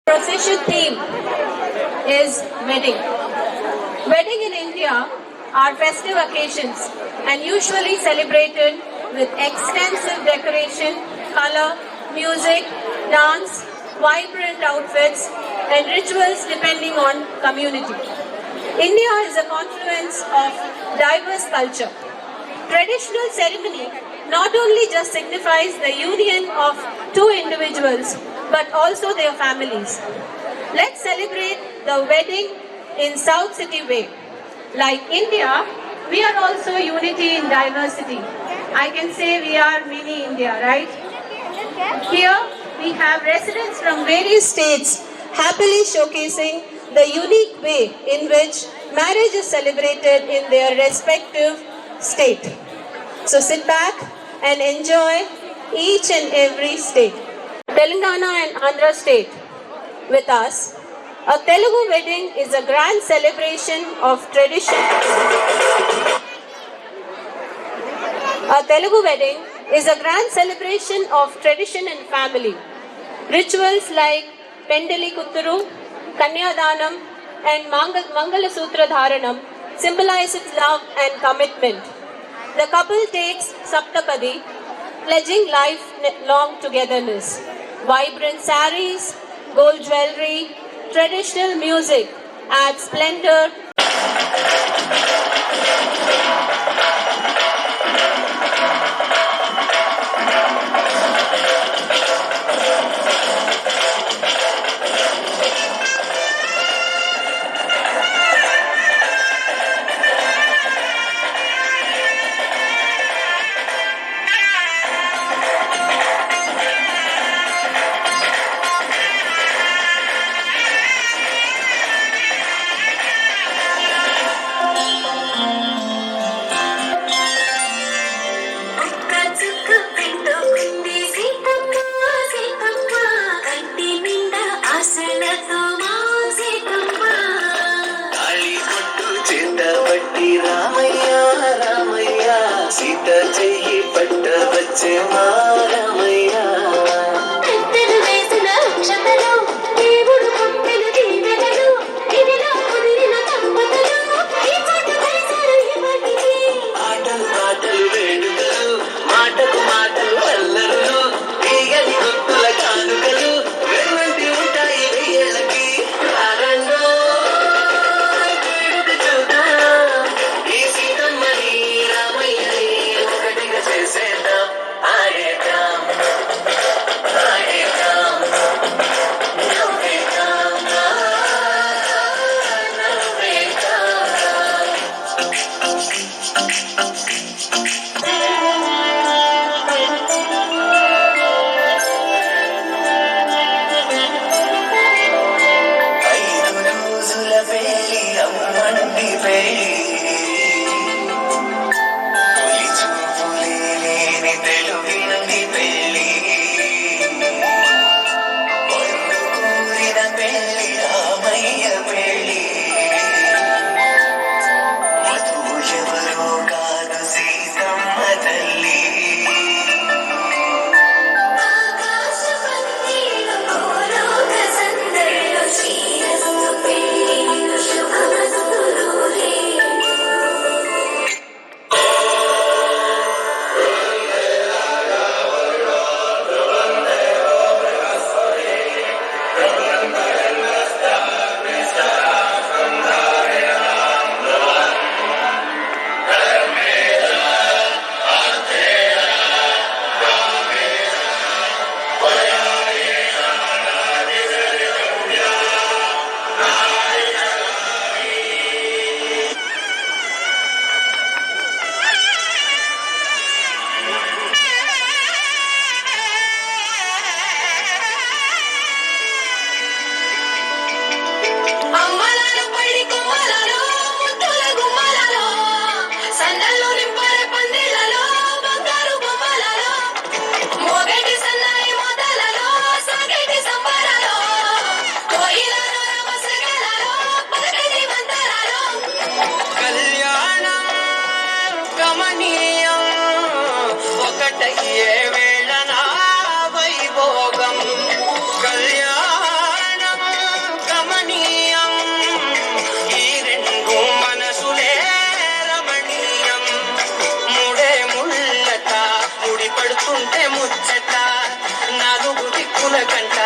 Procession theme is wedding. Wedding in India are festive occasions and usually celebrated with extensive decoration, color, music, dance, vibrant outfits, and rituals depending on community. India is a confluence of diverse culture. Traditional ceremony not only just signifies the union of two individuals but also their families. Let's celebrate the wedding in South City way. Like India, we are also unity in diversity. I can say we are mini India, right? Here we have residents from various states happily showcasing the unique way in which marriage is celebrated in their respective state. So sit back and enjoy each and every state. Telangana and Andhra state with us. A Telugu wedding is a grand celebration of tradition. A Telugu wedding is a grand celebration of tradition and family. Rituals like Pendali Kutturu, Kanyadanam, and Mangala Sutra Dharanam symbolizes love and commitment. The couple takes Saptapadi, pledging lifelong togetherness. Vibrant saris, gold jewelry, traditional music add splendor. చూస్తుంటే ముచ్చట నాలుగు దిక్కుల కంట